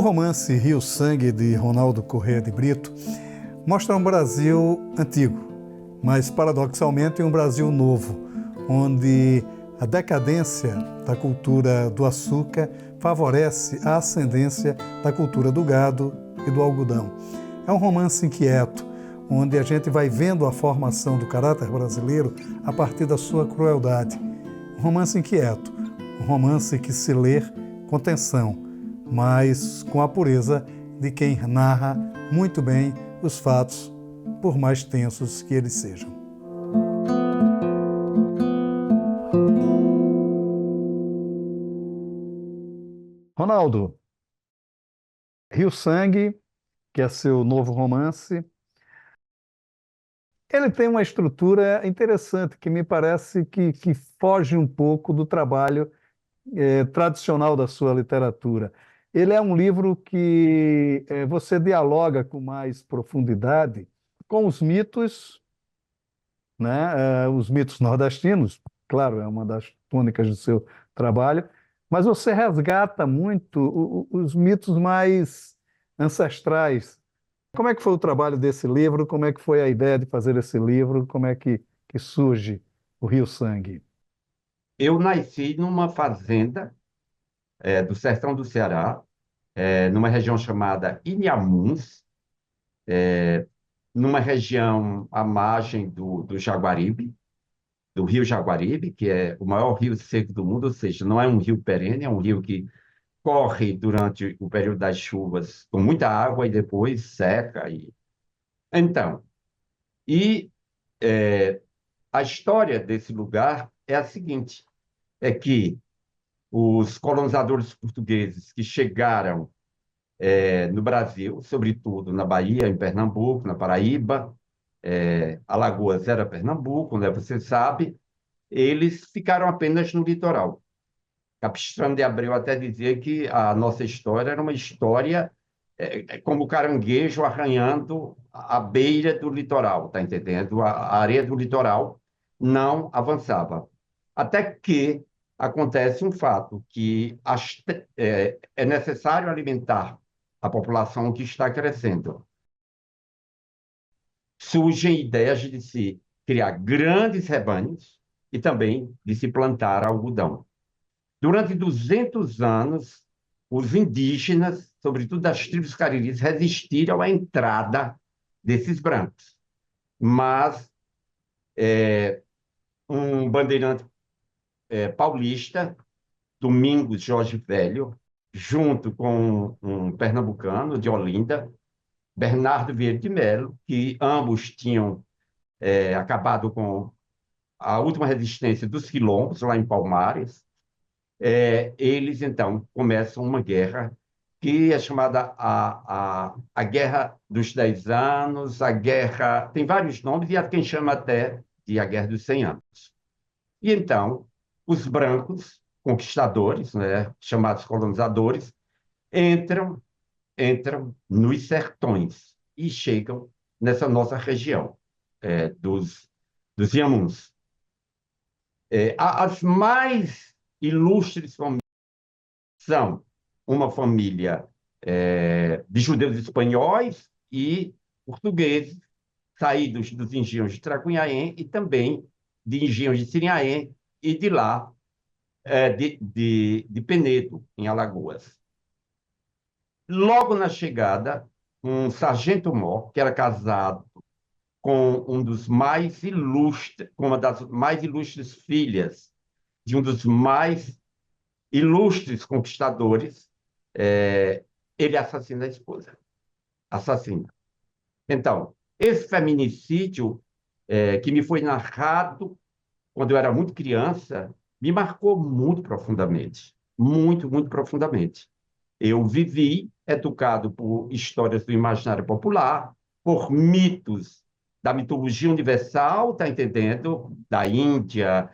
romance Rio Sangue, de Ronaldo Corrêa de Brito, mostra um Brasil antigo, mas paradoxalmente um Brasil novo, onde a decadência da cultura do açúcar favorece a ascendência da cultura do gado e do algodão. É um romance inquieto, onde a gente vai vendo a formação do caráter brasileiro a partir da sua crueldade. Um romance inquieto, um romance que se lê com tensão, mas com a pureza de quem narra muito bem os fatos, por mais tensos que eles sejam. Ronaldo, Rio Sangue, que é seu novo romance, ele tem uma estrutura interessante que me parece que foge um pouco do trabalho tradicional da sua literatura. Ele é um livro que você dialoga com mais profundidade com os mitos, né? Os mitos nordestinos, claro, é uma das tônicas do seu trabalho, mas você resgata muito os mitos mais ancestrais. Como é que foi o trabalho desse livro? Como é que foi a ideia de fazer esse livro? Como é que surge o Rio Sangue? Eu nasci numa fazenda do sertão do Ceará, numa região chamada Inhamuns, numa região à margem do Jaguaribe, do rio Jaguaribe, que é o maior rio seco do mundo, ou seja, não é um rio perene, é um rio que corre durante o período das chuvas com muita água e depois seca. Então, e a história desse lugar é a seguinte, é que os colonizadores portugueses que chegaram no Brasil, sobretudo na Bahia, em Pernambuco, na Paraíba, Alagoas era Pernambuco, né, você sabe, eles ficaram apenas no litoral. Capistrano de Abreu até dizia que a nossa história era uma história como o caranguejo arranhando a beira do litoral, tá entendendo? A areia do litoral não avançava. Até que acontece um fato, que é necessário alimentar a população que está crescendo. Surgem ideias de se criar grandes rebanhos e também de se plantar algodão. Durante 200 anos, os indígenas, sobretudo das tribos cariris, resistiram à entrada desses brancos. Mas um bandeirante paulista, Domingos Jorge Velho, junto com um pernambucano de Olinda, Bernardo Vieira de Melo, que ambos tinham acabado com a última resistência dos quilombos, lá em Palmares, eles, então, começam uma guerra que é chamada a Guerra dos 10 Anos, a Guerra... Tem vários nomes, e há quem chama até de a Guerra dos 100 Anos. E, então, os brancos, conquistadores, né, chamados colonizadores, entram nos sertões e chegam nessa nossa região dos Iamuns. As mais ilustres famílias são uma família de judeus espanhóis e portugueses, saídos dos engenhos de Tracunhaém e também de engenhos de Sirinhaém e de lá, de Penedo, em Alagoas. Logo na chegada, um sargento-mor, que era casado com com uma das mais ilustres filhas de um dos mais ilustres conquistadores, ele assassina a esposa. Assassina. Então, esse feminicídio, que me foi narrado quando eu era muito criança, me marcou muito profundamente. Muito, muito profundamente. Eu vivi educado por histórias do imaginário popular, por mitos da mitologia universal, tá entendendo? Da Índia,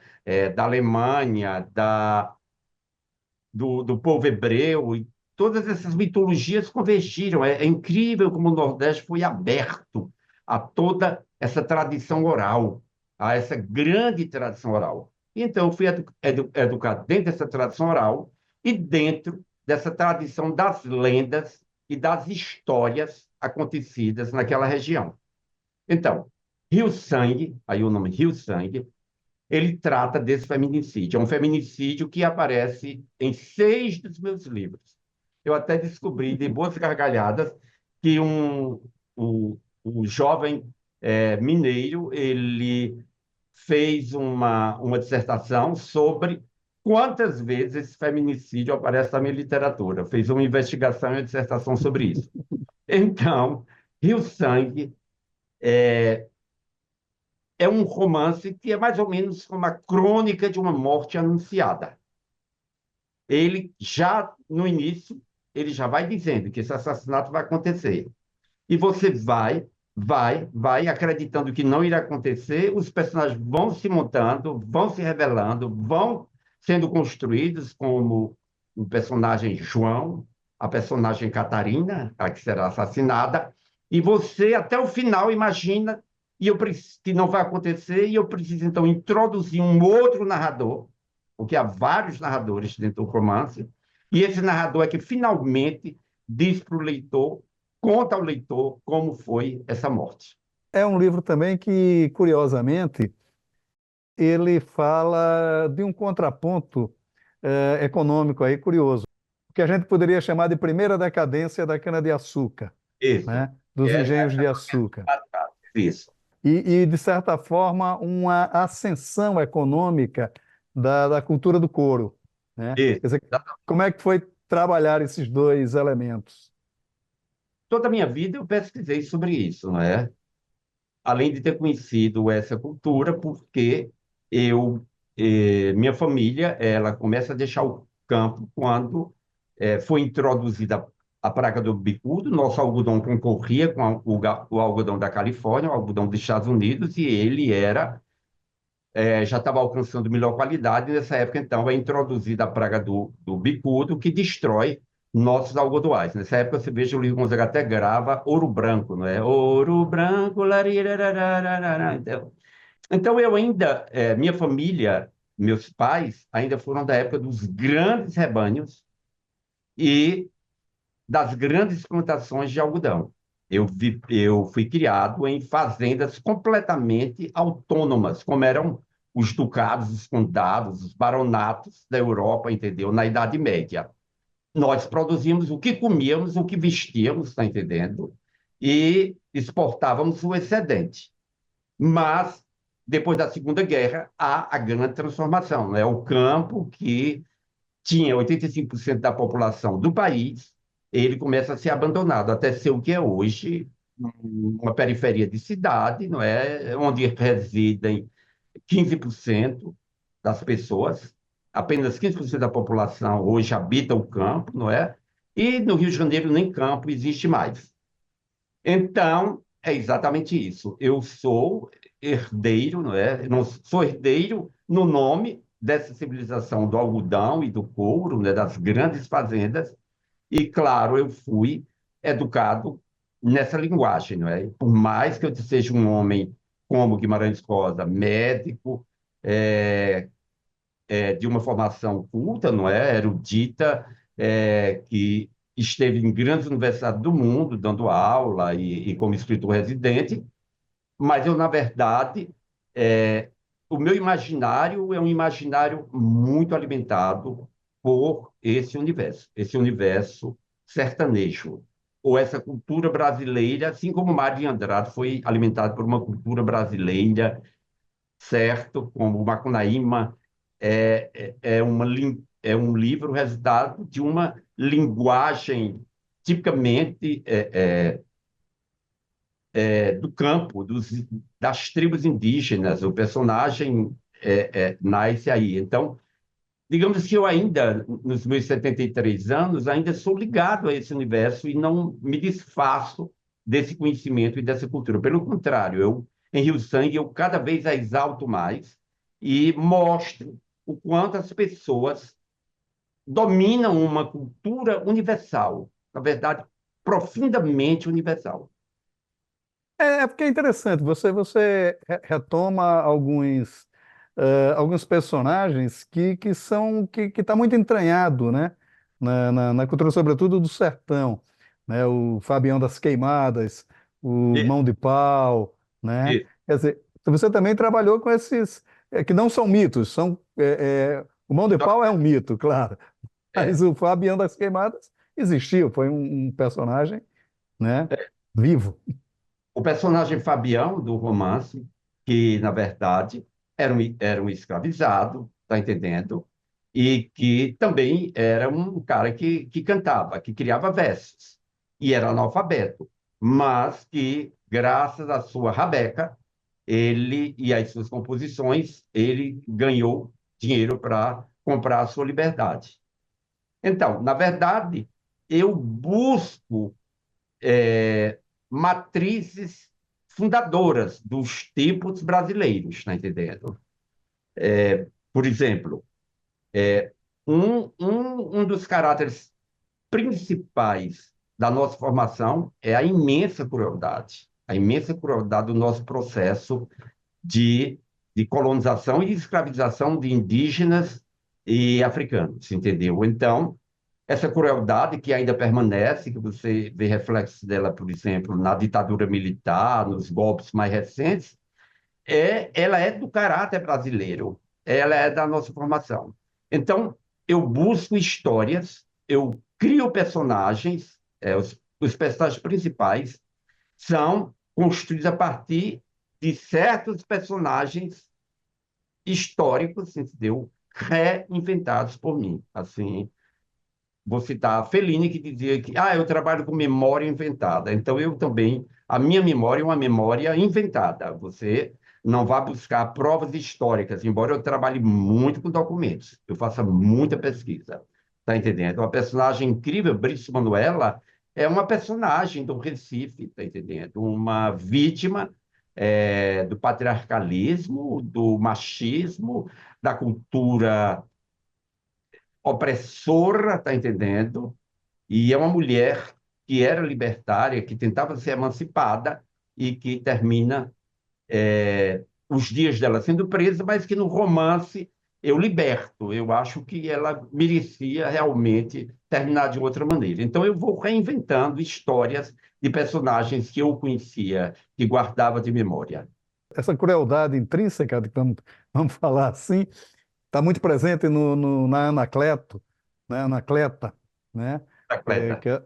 da Alemanha, do povo hebreu, e todas essas mitologias convergiram. É incrível como o Nordeste foi aberto a toda essa tradição oral, a essa grande tradição oral. Então, eu fui educado dentro dessa tradição oral e dentro dessa tradição das lendas e das histórias acontecidas naquela região. Então, Rio Sangue, aí o nome Rio Sangue, ele trata desse feminicídio. É um feminicídio que aparece em 6 dos meus livros. Eu até descobri, de boas gargalhadas, que um jovem mineiro, ele fez uma dissertação sobre quantas vezes esse feminicídio aparece na minha literatura. Fez uma investigação e uma dissertação sobre isso. Então, Rio Sangue é um romance que é mais ou menos uma crônica de uma morte anunciada. Ele já, no início, ele já vai dizendo que esse assassinato vai acontecer. E você vai acreditando que não irá acontecer, os personagens vão se montando, vão se revelando, vão sendo construídos como o personagem João, a personagem Catarina, a que será assassinada, e você até o final imagina que não vai acontecer, e eu preciso então introduzir um outro narrador, porque há vários narradores dentro do romance, e esse narrador é que finalmente diz para o leitor, conta ao leitor como foi essa morte. É um livro também que, curiosamente, ele fala de um contraponto econômico aí curioso, que a gente poderia chamar de primeira decadência da cana-de-açúcar, Isso. né? Dos Essa engenhos de é açúcar. isso. De certa forma, uma ascensão econômica da cultura do couro, né? Isso. Quer dizer, como é que foi trabalhar esses dois elementos? Toda a minha vida eu pesquisei sobre isso, não é? Além de ter conhecido essa cultura, porque minha família, ela começa a deixar o campo quando foi introduzida a praga do bicudo. Nosso algodão concorria com o algodão da Califórnia, o algodão dos Estados Unidos, e ele já estava alcançando melhor qualidade. Nessa época, então, é introduzida a praga do bicudo, que destrói nossos algodoais. Nessa época, você veja, o Luiz Gonzaga até grava Ouro Branco, não é? Ouro Branco, larirararararara. Então, eu ainda, minha família, meus pais, ainda foram da época dos grandes rebanhos e das grandes plantações de algodão. Eu fui criado em fazendas completamente autônomas, como eram os ducados, os condados, os baronatos da Europa, entendeu? Na Idade Média. Nós produzíamos o que comíamos, o que vestíamos, está entendendo? E exportávamos o excedente. Mas, depois da Segunda Guerra, há a grande transformação, né? O campo que tinha 85% da população do país, ele começa a ser abandonado, até ser o que é hoje, uma periferia de cidade, não é? Onde residem 15% das pessoas, apenas 15% da população hoje habita o campo, não é? E no Rio de Janeiro nem campo existe mais. Então, é exatamente isso. Eu sou herdeiro, não é? Não sou herdeiro no nome dessa civilização do algodão e do couro, né, das grandes fazendas. E claro, eu fui educado nessa linguagem, não é? Por mais que eu seja um homem como Guimarães Rosa, médico, é, de uma formação culta, não é? Erudita, que esteve em grandes universidades do mundo, dando aula e como escritor residente, mas eu, na verdade, é, o meu imaginário é um imaginário muito alimentado por esse universo sertanejo, ou essa cultura brasileira, assim como Mário de Andrade foi alimentado por uma cultura brasileira, certo? Como o Macunaíma é um livro resultado de uma linguagem tipicamente do campo, das tribos indígenas. O personagem nasce aí. Então, digamos que eu ainda, nos meus 73 anos, ainda sou ligado a esse universo e não me desfaço desse conhecimento e dessa cultura. Pelo contrário, em Rio Sangue, eu cada vez a exalto mais e mostro o quanto as pessoas dominam uma cultura universal, na verdade, profundamente universal. É porque é interessante, você retoma alguns personagens que são que está muito entranhado, né? Na cultura, sobretudo do sertão. né? O Fabião das Queimadas, o E, Mão de Pau, né? e, Quer dizer, você também trabalhou com esses que não são mitos, o Mão de Pau é um mito, claro, é, mas o Fabião das Queimadas existiu, foi um personagem, né? Vivo. o personagem Fabião do romance, que na verdade era um escravizado, tá entendendo? E que também era um cara que cantava, que criava versos, e era analfabeto, mas que, graças à sua rabeca, ele e às suas composições, ele ganhou dinheiro para comprar a sua liberdade. Então, na verdade, eu busco matrizes fundadoras dos tipos brasileiros, está entendendo? Por exemplo, um dos caráteres principais da nossa formação é a imensa crueldade do nosso processo de, de colonização e escravização de indígenas e africanos, entendeu? Então, essa crueldade que ainda permanece, que você vê reflexos dela, por exemplo, na ditadura militar, nos golpes mais recentes, ela é do caráter brasileiro, ela é da nossa formação. Então, eu busco histórias, eu crio personagens, os personagens principais são construídos a partir de certos personagens históricos, entendeu? Reinventados por mim. Assim, vou citar Fellini, que dizia que eu trabalho com memória inventada. Então, eu também, a minha memória é uma memória inventada. Você não vai buscar provas históricas, embora eu trabalhe muito com documentos, eu faça muita pesquisa. Tá entendendo? Uma personagem incrível, Brice Manuela, é uma personagem do Recife, tá entendendo? Uma vítima do patriarcalismo, do machismo, da cultura opressora, tá entendendo? E é uma mulher que era libertária, que tentava ser emancipada e que termina os dias dela sendo presa, mas que no romance eu liberto. Eu acho que ela merecia realmente terminar de outra maneira. Então eu vou reinventando histórias de personagens que eu conhecia, que guardava de memória. Essa crueldade intrínseca, vamos falar assim, está muito presente na Anacleto, né? Anacleta, né? Completa. Que é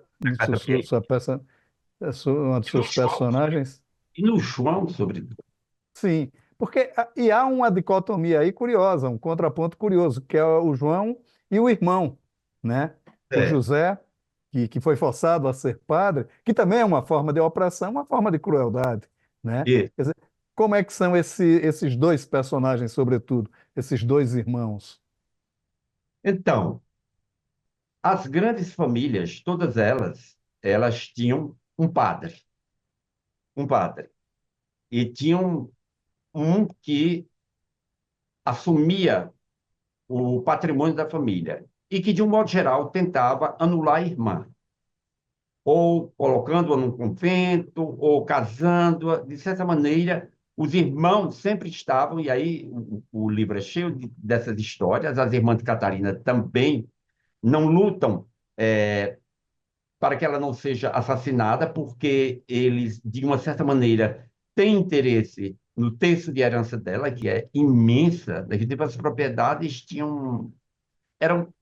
uma de E no suas João, personagens. e no João, sobretudo. Sim, porque e há uma dicotomia aí curiosa, um contraponto curioso, que é o João e o irmão, né? O É, José, que foi forçado a ser padre, que também é uma forma de opressão, uma forma de crueldade, né? e, Quer dizer, como é que são esses dois personagens, sobretudo, esses dois irmãos? então, as grandes famílias, todas elas tinham um padre. E tinham um que assumia o patrimônio da família e que, de um modo geral, tentava anular a irmã, ou colocando-a num convento, ou casando-a. De certa maneira, os irmãos sempre estavam, e aí o livro é cheio dessas histórias, as irmãs de Catarina também não lutam para que ela não seja assassinada, porque eles, de uma certa maneira, têm interesse no terço de herança dela, que é imensa. As propriedades eram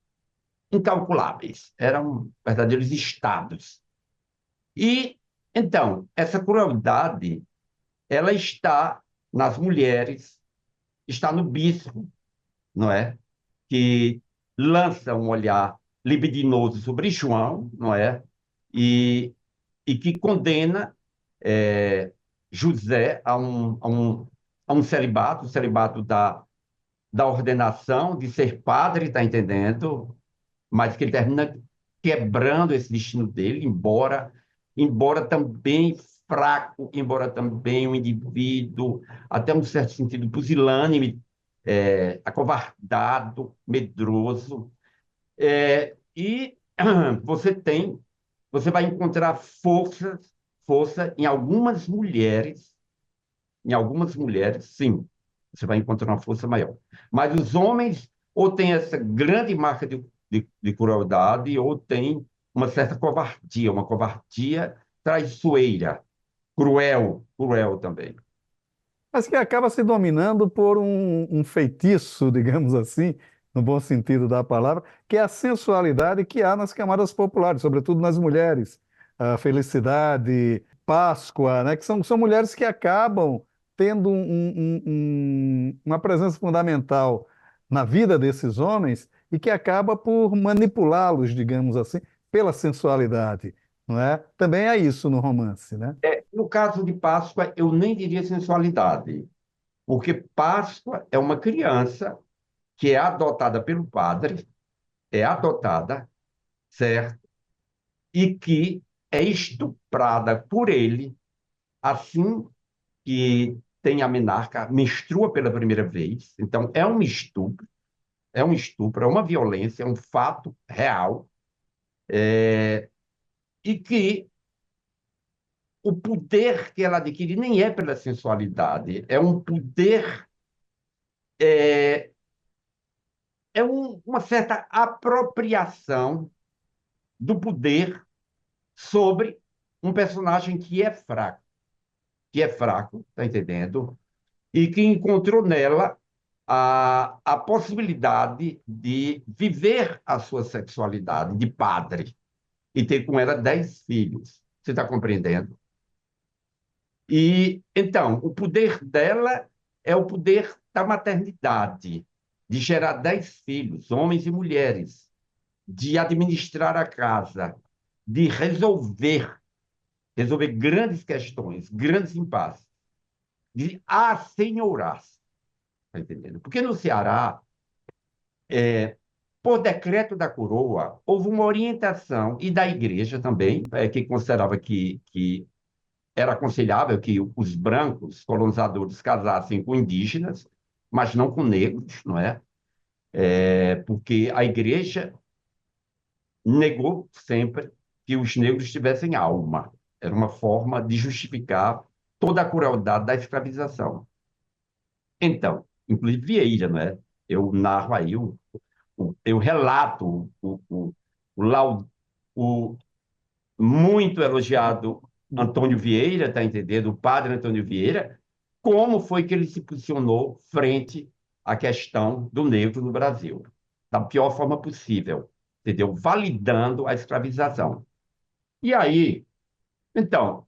incalculáveis, eram verdadeiros estados. E, então, essa crueldade, ela está nas mulheres, está no bispo, não é? Que lança um olhar libidinoso sobre João, não é? E, e que condena José a um celibato, o celibato da ordenação de ser padre, está entendendo? Mas que ele termina quebrando esse destino dele, embora também fraco, embora também um indivíduo, até um certo sentido, pusilânime, acovardado, medroso. E você vai encontrar força em algumas mulheres, sim, você vai encontrar uma força maior. Mas os homens ou têm essa grande marca de crueldade ou têm uma certa covardia, uma covardia traiçoeira, cruel, cruel também. Mas que acaba se dominando por um feitiço, digamos assim, no bom sentido da palavra, que é a sensualidade que há nas camadas populares, sobretudo nas mulheres. A felicidade, Páscoa, né? Que são mulheres que acabam tendo uma presença fundamental na vida desses homens e que acaba por manipulá-los, digamos assim, pela sensualidade, não é? Também há isso no romance, né? No caso de Páscoa, eu nem diria sensualidade, porque Páscoa é uma criança que é adotada pelo padre, é adotada, certo? E que é estuprada por ele assim que tem a menarca, menstrua pela primeira vez. Então, é um estupro, é uma violência, é um fato real, e que o poder que ela adquire nem é pela sensualidade, é um poder, é, uma certa apropriação do poder sobre um personagem que é fraco, tá entendendo? E que encontrou nela a possibilidade de viver a sua sexualidade de padre e ter com ela 10 filhos. Você está compreendendo? E então, o poder dela é o poder da maternidade, de gerar 10 filhos, homens e mulheres, de administrar a casa, de resolver grandes questões, grandes impasses, de assenhorar-se, tá entendendo? Porque no Ceará, por decreto da coroa, houve uma orientação, e da igreja também, que considerava que era aconselhável que os brancos colonizadores casassem com indígenas, mas não com negros, não é? Porque a igreja negou sempre que os negros tivessem alma. Era uma forma de justificar toda a crueldade da escravização. Então, inclusive Vieira, não é? Eu narro aí, eu relato o muito elogiado Antônio Vieira, tá entendendo? O padre Antônio Vieira, como foi que ele se posicionou frente à questão do negro no Brasil, da pior forma possível, entendeu? Validando a escravização. E aí, então,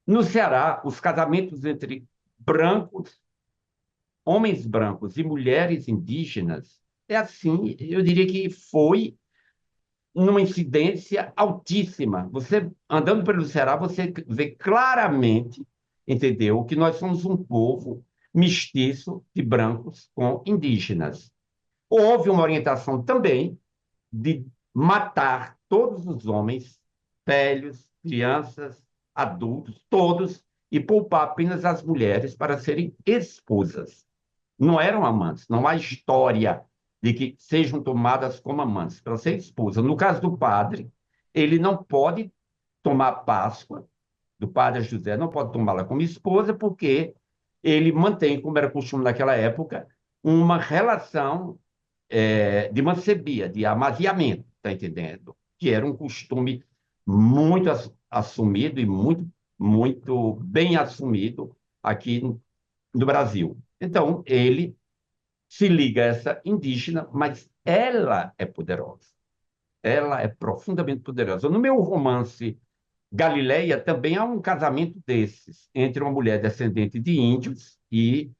no Ceará, os casamentos entre brancos, homens brancos e mulheres indígenas, é assim, eu diria que foi numa incidência altíssima. Você, andando pelo Ceará, você vê claramente, entendeu, que nós somos um povo mestiço de brancos com indígenas. Houve uma orientação também de matar todos os homens, velhos, crianças, adultos, todos, e poupar apenas as mulheres para serem esposas. Não eram amantes, não há história de que sejam tomadas como amantes, para ser esposa. No caso do padre, ele não pode tomar Páscoa, do padre José, não pode tomá-la como esposa, porque ele mantém, como era costume naquela época, uma relação de mancebia, de amaziamento, está entendendo? Que era um costume muito assumido e muito, muito bem assumido aqui no Brasil. Então, ele se liga a essa indígena, mas ela é poderosa. Ela é profundamente poderosa. No meu romance Galileia também há um casamento desses, entre uma mulher descendente de índios e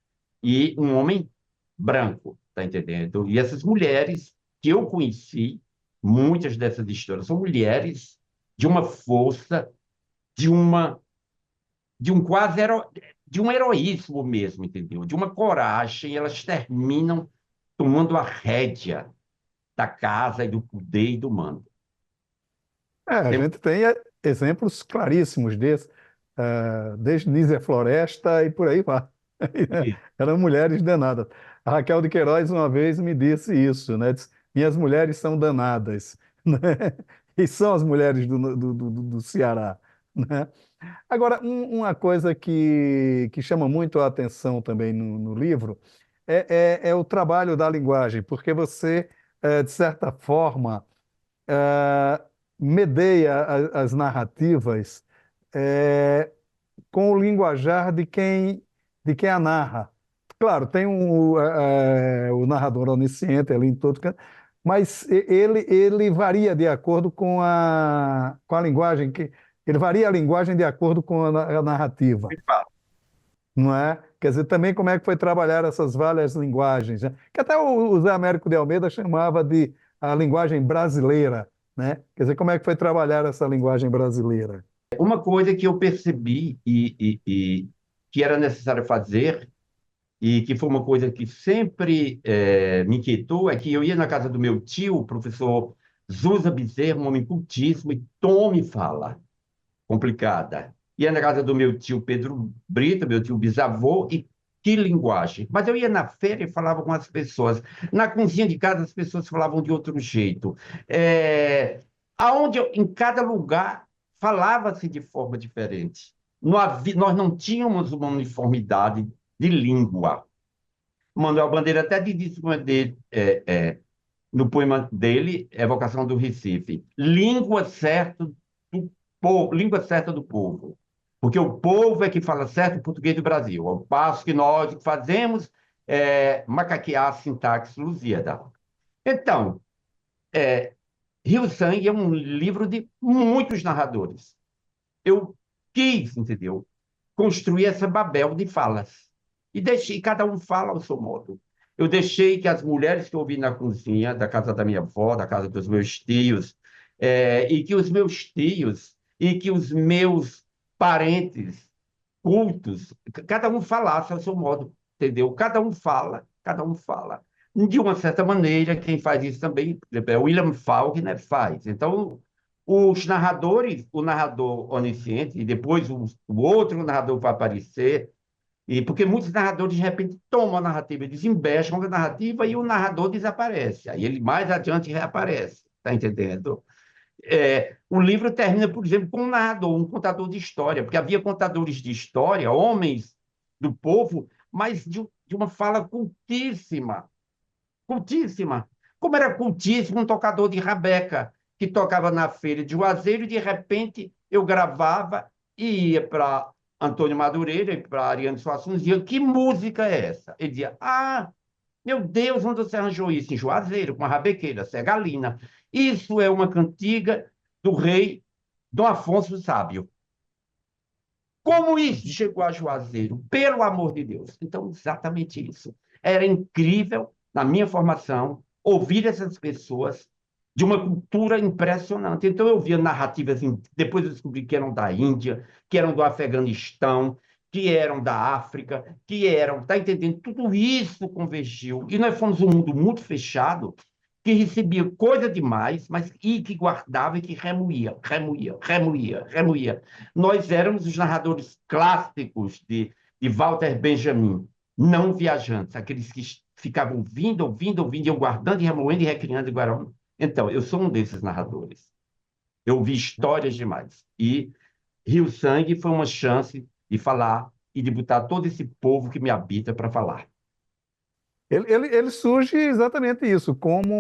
um homem branco, tá entendendo? E essas mulheres que eu conheci, muitas dessas histórias são mulheres de uma força, de uma de um quase de um heroísmo mesmo, entendeu? De uma coragem, elas terminam tomando a rédea da casa e do poder e do mando. A Tem- gente tem exemplos claríssimos desses, desde Nízia Floresta e por aí vai. Eram mulheres danadas. A Raquel de Queiroz uma vez me disse isso, né? Disse, minhas mulheres são danadas, né? E são as mulheres do Ceará, né? Agora, uma coisa que chama muito a atenção também no livro é o trabalho da linguagem, porque você, de certa forma, medeia as narrativas é, com o linguajar de quem a narra. Claro, tem o narrador onisciente ali em todo canto, mas ele varia de acordo com a linguagem, ele varia a linguagem de acordo com a narrativa, não é? Quer dizer, também como é que foi trabalhar essas várias linguagens, né? Que até o Zé Américo de Almeida chamava de a linguagem brasileira, né? Quer dizer, como é que foi trabalhar essa linguagem brasileira? Uma coisa que eu percebi e que era necessário fazer, e que foi uma coisa que sempre me inquietou, é que eu ia na casa do meu tio, o professor Zusa Bezerra, um homem cultíssimo, e tome fala complicada. Ia na casa do meu tio Pedro Brito, meu tio bisavô, e que linguagem. Mas eu ia na feira e falava com as pessoas. Na cozinha de casa, as pessoas falavam de outro jeito. Em cada lugar, falava-se de forma diferente. Nós não tínhamos uma uniformidade de língua. Manuel Bandeira até disse no poema dele, Evocação do Recife, língua certa do povo. Porque o povo é que fala certo o português do Brasil, ao passo que nós o que fazemos é macaquear a sintaxe lusíada. Então, Rio Sangue é um livro de muitos narradores. Eu quis, entendeu? Construir essa Babel de falas. E deixei, cada um fala ao seu modo. Eu deixei que as mulheres que eu ouvi na cozinha, da casa da minha avó, da casa dos meus tios, e que os meus tios, e que os meus parentes cultos, cada um falasse ao seu modo, entendeu? Cada um fala, cada um fala. De uma certa maneira, quem faz isso também, por exemplo, é William Faulkner faz. Então, os narradores, o narrador onisciente, e depois o outro narrador vai aparecer, e porque muitos narradores, de repente, tomam a narrativa, desembestam a narrativa e o narrador desaparece. Aí ele mais adiante reaparece, tá entendendo? O livro termina, por exemplo, com um narrador, um contador de história, porque havia contadores de história, homens do povo, mas de uma fala cultíssima, cultíssima. Como era cultíssimo um tocador de rabeca, que tocava na feira de Juazeiro, e de repente eu gravava e ia para Antônio Madureira e para Ariano Suassuna, dizia, que música é essa? Ele dizia, meu Deus, onde você arranjou isso? Em Juazeiro, com a rabequeira, Segalina. Isso é uma cantiga do rei Dom Afonso Sábio. Como isso chegou a Juazeiro? Pelo amor de Deus. Então, exatamente isso. Era incrível, na minha formação, ouvir essas pessoas de uma cultura impressionante. Então, eu via narrativas, depois eu descobri que eram da Índia, que eram do Afeganistão, que eram da África, que eram, tá entendendo? Tudo isso convergiu. E nós fomos um mundo muito fechado, que recebia coisa demais, mas e que guardava e que remoía, remoía, remoía, remoía. Nós éramos os narradores clássicos de Walter Benjamin, não viajantes, aqueles que ficavam ouvindo, ouvindo, ouvindo, iam guardando e remoendo e recriando e guardando. Então, eu sou um desses narradores. Eu vi histórias demais. E Rio Sangue foi uma chance de falar e de botar todo esse povo que me habita para falar. Ele surge exatamente isso, como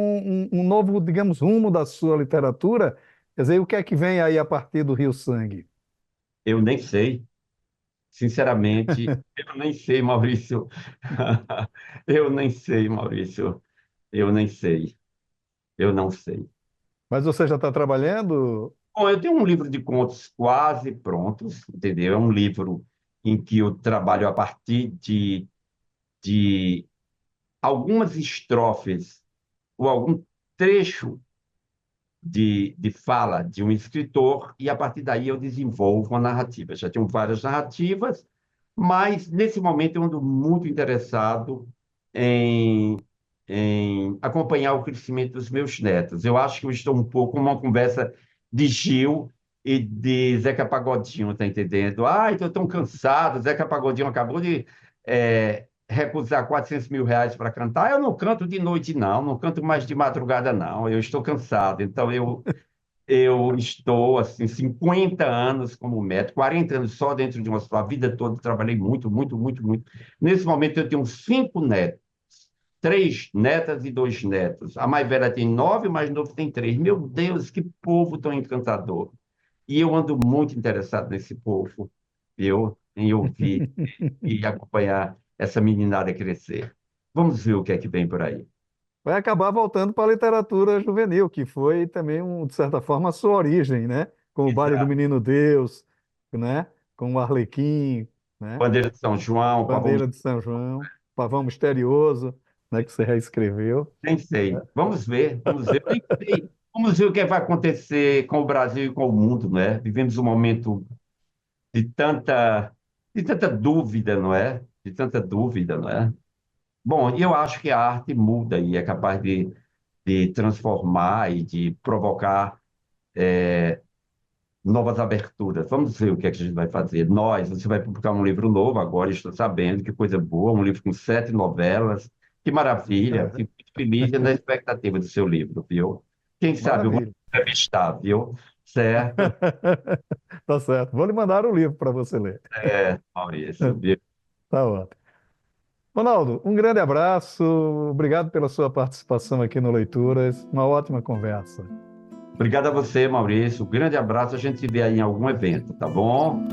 um novo, digamos, rumo da sua literatura. Quer dizer, o que é que vem aí a partir do Rio Sangue? Eu nem sei, sinceramente, eu nem sei, Maurício. Eu nem sei, Maurício. Eu nem sei. Eu não sei. Mas você já está trabalhando? Bom, eu tenho um livro de contos quase prontos, entendeu? É um livro em que eu trabalho a partir de algumas estrofes ou algum trecho de fala de um escritor, e a partir daí eu desenvolvo uma narrativa. Já tenho várias narrativas, mas nesse momento eu ando muito interessado em, em acompanhar o crescimento dos meus netos. Eu acho que eu estou um pouco numa conversa de Gil e de Zeca Pagodinho, tá entendendo? Ai, estou tão cansado, Zeca Pagodinho acabou de recusar R$ 400.000 para cantar. Eu não canto de noite, não, não canto mais de madrugada, não. Eu estou cansado. Então, eu estou, assim, 50 anos como médico, 40 anos só dentro de uma só. A vida toda trabalhei muito, muito, muito, muito. Nesse momento, eu tenho 5 netos. 3 netas e 2 netos. A mais velha tem 9, o mais novo tem 3. Meu Deus, que povo tão encantador. E eu ando muito interessado nesse povo, viu? Em ouvir e acompanhar essa meninada crescer. Vamos ver o que é que vem por aí. Vai acabar voltando para a literatura juvenil, que foi também, de certa forma, a sua origem, né? Com o Baile do Exato. Menino Deus, né? Com o Arlequim, né? Bandeira de São João, Pavão. Bandeira de São João, Pavão Misterioso, né? Que você reescreveu. Nem sei. Vamos ver, vamos ver. Eu nem sei. Vamos ver o que vai acontecer com o Brasil e com o mundo, não é? Vivemos um momento de tanta dúvida, não é? De tanta dúvida, não é? Bom, eu acho que a arte muda e é capaz de transformar e de provocar novas aberturas. Vamos ver o que é que a gente vai fazer. Você vai publicar um livro novo agora, estou sabendo, que coisa boa, um livro com 7 novelas. Que maravilha, É, fico muito feliz e na expectativa do seu livro, viu? Quem sabe eu vou maravilha. entrevistar, viu? Certo? Tá certo. Vou lhe mandar o livro para você ler. É, Maurício, viu? Tá ótimo. Ronaldo, um grande abraço. Obrigado pela sua participação aqui no Leituras. Uma ótima conversa. Obrigado a você, Maurício. Um grande abraço. A gente se vê aí em algum evento, tá bom?